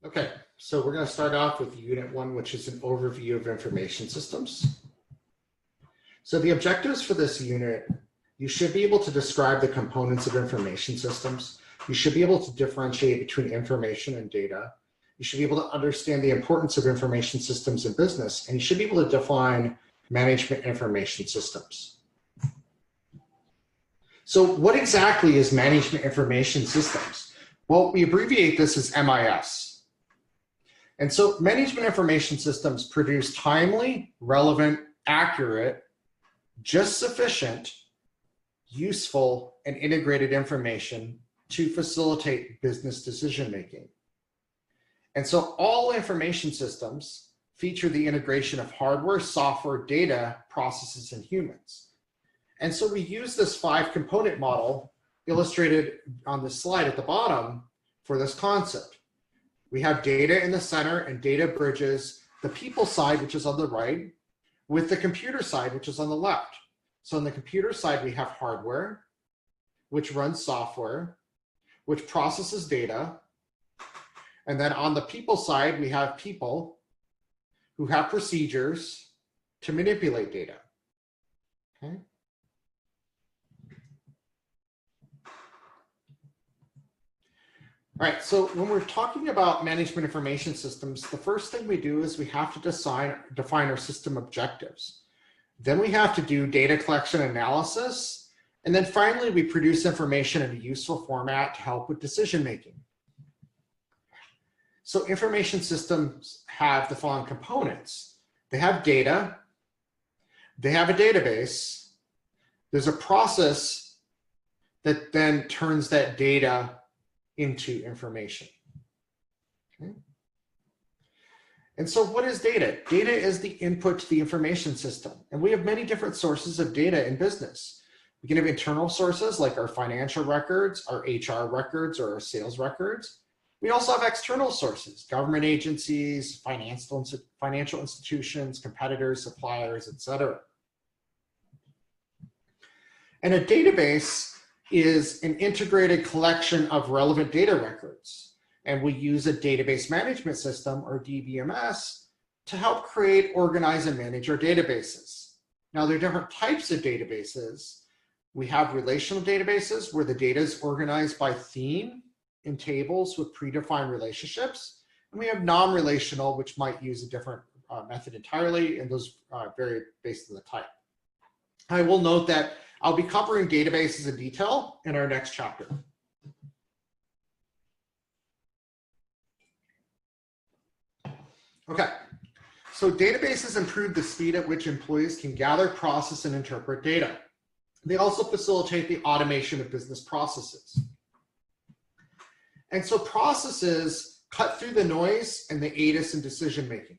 Okay, so we're going to start off with Unit 1, which is an overview of information systems. So the objectives for this unit, you should be able to describe the components of information systems. You should be able to differentiate between information and data. You should be able to understand the importance of information systems in business, and you should be able to define management information systems. So what exactly is management information systems? Well, we abbreviate this as MIS. And so management information systems produce timely, relevant, accurate, just sufficient, useful, and integrated information to facilitate business decision-making. And so all information systems feature the integration of hardware, software, data, processes, and humans. And so we use this 5-component model illustrated on the slide at the bottom for this concept. We have data in the center, and data bridges the people side, which is on the right, with the computer side, which is on the left. So on the computer side, we have hardware, which runs software, which processes data. And then on the people side, we have people who have procedures to manipulate data. Okay. All right, so when we're talking about management information systems, the first thing we do is we have to define our system objectives. Then we have to do data collection analysis. And then finally, we produce information in a useful format to help with decision making. So information systems have the following components. They have data. They have a database. There's a process that then turns that data into information. Okay. And so what is data? Data is the input to the information system. And we have many different sources of data in business. We can have internal sources like our financial records, our HR records, or our sales records. We also have external sources, government agencies, financial institutions, competitors, suppliers, etc. And a database is an integrated collection of relevant data records. And we use a database management system, or DBMS, to help create, organize, and manage our databases. Now, there are different types of databases. We have relational databases where the data is organized by theme in tables with predefined relationships. And we have non-relational, which might use a different method entirely, and those vary based on the type. I will note that I'll be covering databases in detail in our next chapter. Okay, so databases improve the speed at which employees can gather, process, and interpret data. They also facilitate the automation of business processes. And so processes cut through the noise and they aid us in decision making.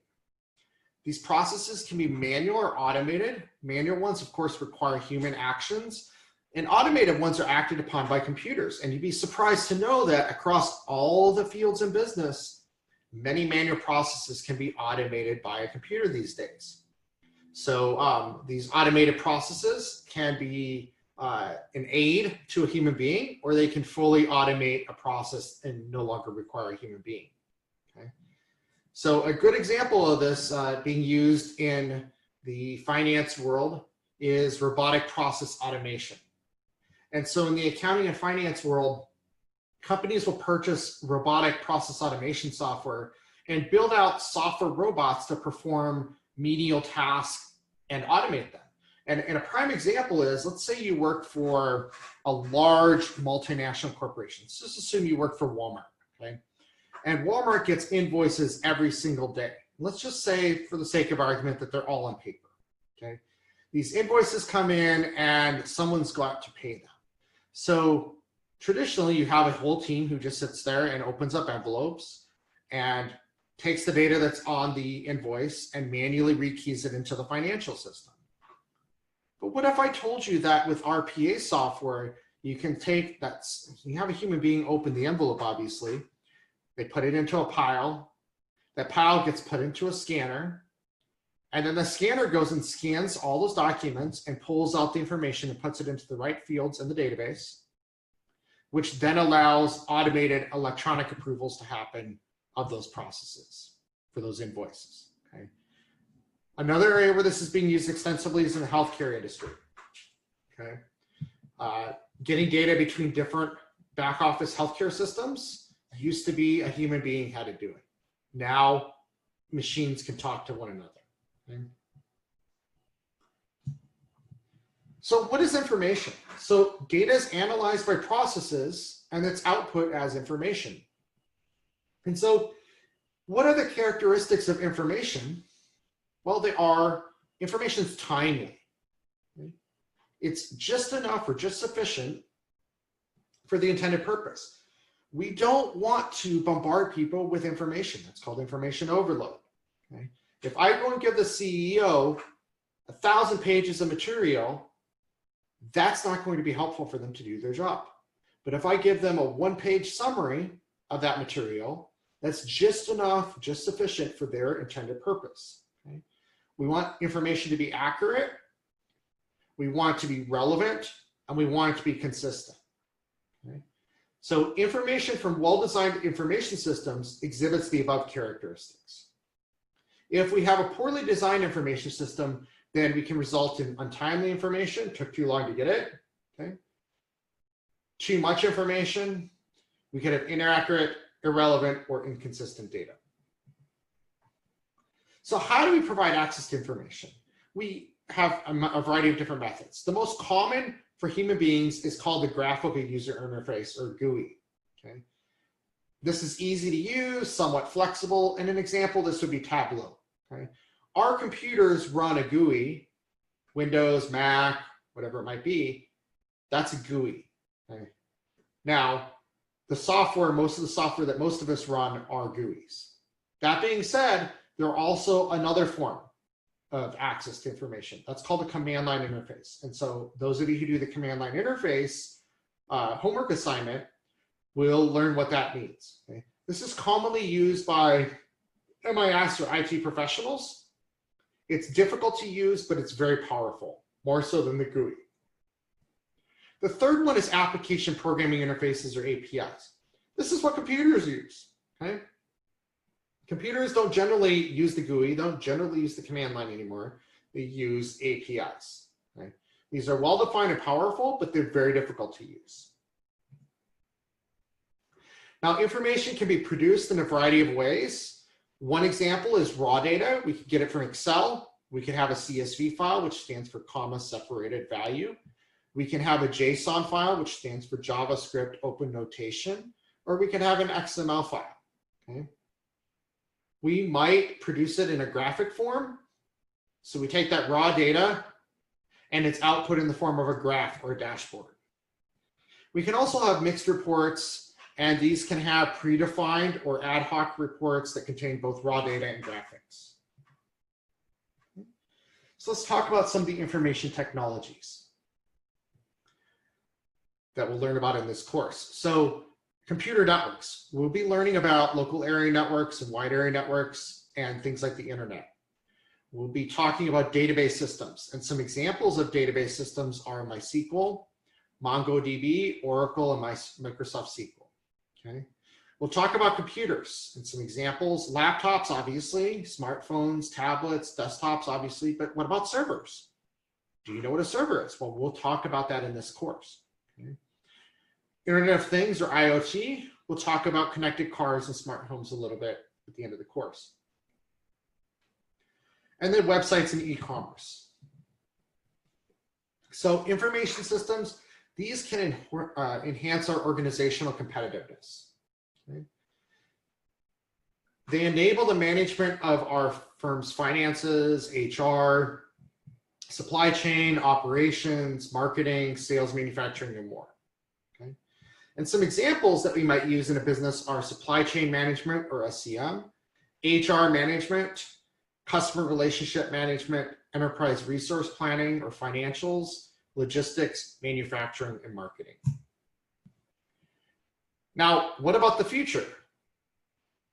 These processes can be manual or automated. Manual ones, of course, require human actions, and automated ones are acted upon by computers. And you'd be surprised to know that across all the fields in business, many manual processes can be automated by a computer these days. So these automated processes can be an aid to a human being, or they can fully automate a process and no longer require a human being. Okay? So a good example of this being used in the finance world is robotic process automation. And so in the accounting and finance world, companies will purchase robotic process automation software and build out software robots to perform menial tasks and automate them. And a prime example is, let's say you work for a large multinational corporation. So just assume you work for Walmart, okay? And Walmart gets invoices every single day. Let's just say, for the sake of argument, that they're all on paper, okay? These invoices come in and someone's got to pay them. So traditionally, you have a whole team who just sits there and opens up envelopes and takes the data that's on the invoice and manually rekeys it into the financial system. But what if I told you that with RPA software, you can take that, you have a human being open the envelope, obviously, they put it into a pile, that pile gets put into a scanner, and then the scanner goes and scans all those documents and pulls out the information and puts it into the right fields in the database, which then allows automated electronic approvals to happen of those processes for those invoices. Okay. Another area where this is being used extensively is in the healthcare industry. Okay. Getting data between different back office healthcare systems used to be a human being had to do it. Now machines can talk to one another. Okay. So what is information? So data is analyzed by processes and it's output as information. And so what are the characteristics of information? Well, information is timely. Okay? It's just enough or just sufficient for the intended purpose. We don't want to bombard people with information. That's called information overload. Okay? If I go and give the CEO 1,000 pages of material, that's not going to be helpful for them to do their job. But if I give them a one-page summary of that material, that's just enough, just sufficient for their intended purpose. Okay? We want information to be accurate, we want it to be relevant, and we want it to be consistent. Okay? So information from well-designed information systems exhibits the above characteristics. If we have a poorly designed information system, then we can result in untimely information, took too long to get it, okay? Too much information, we could have inaccurate, irrelevant, or inconsistent data. So how do we provide access to information? We have a variety of different methods. The most common for human beings is called the graphical user interface, or GUI, okay? This is easy to use, somewhat flexible, and an example, this would be Tableau, okay? Our computers run a GUI, Windows, Mac, whatever it might be, that's a GUI. Okay? Now, most of the software that most of us run are GUIs. That being said, there are also another form of access to information. That's called a command line interface. And so those of you who do the command line interface homework assignment will learn what that means. Okay? This is commonly used by MIS or IT professionals. It's difficult to use, but it's very powerful, more so than the GUI. The third one is application programming interfaces, or APIs. This is what computers use, okay? Computers don't generally use the GUI, don't generally use the command line anymore. They use APIs, okay? These are well-defined and powerful, but they're very difficult to use. Now, information can be produced in a variety of ways. One example is raw data. We could get it from Excel. We could have a CSV file, which stands for comma separated value. We can have a JSON file, which stands for JavaScript open notation, or we can have an XML file. Okay? We might produce it in a graphic form. So we take that raw data and it's output in the form of a graph or a dashboard. We can also have mixed reports, and these can have predefined or ad hoc reports that contain both raw data and graphics. So let's talk about some of the information technologies that we'll learn about in this course. So computer networks. We'll be learning about local area networks and wide area networks and things like the internet. We'll be talking about database systems, and some examples of database systems are MySQL, MongoDB, Oracle, and Microsoft SQL. Okay. We'll talk about computers and some examples, laptops, obviously, smartphones, tablets, desktops, obviously, but what about servers? Do you know what a server is? Well, we'll talk about that in this course. Okay. Internet of Things, or IoT, we'll talk about connected cars and smart homes a little bit at the end of the course. And then websites and e-commerce. So information systems, these can enhance our organizational competitiveness. Okay? They enable the management of our firm's finances, HR, supply chain, operations, marketing, sales, manufacturing, and more. Okay? And some examples that we might use in a business are supply chain management, or SCM, HR management, customer relationship management, enterprise resource planning, or financials, logistics, manufacturing, and marketing. Now, what about the future?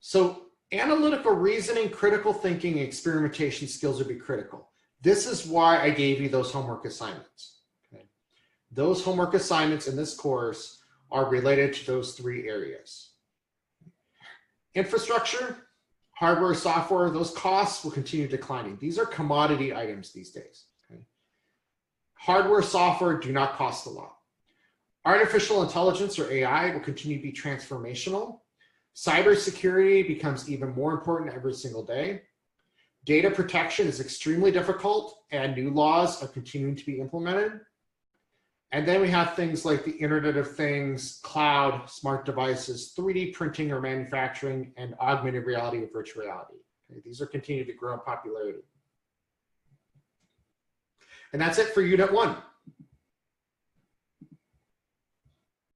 So analytical reasoning, critical thinking, and experimentation skills would be critical. This is why I gave you those homework assignments. Okay? Those homework assignments in this course are related to those three areas. Infrastructure, hardware, software, those costs will continue declining. These are commodity items these days. Okay? Hardware, software do not cost a lot. Artificial intelligence, or AI, will continue to be transformational. Cybersecurity becomes even more important every single day. Data protection is extremely difficult, and new laws are continuing to be implemented. And then we have things like the Internet of Things, cloud, smart devices, 3D printing or manufacturing, and augmented reality or virtual reality. Okay, these are continuing to grow in popularity. And that's it for Unit 1.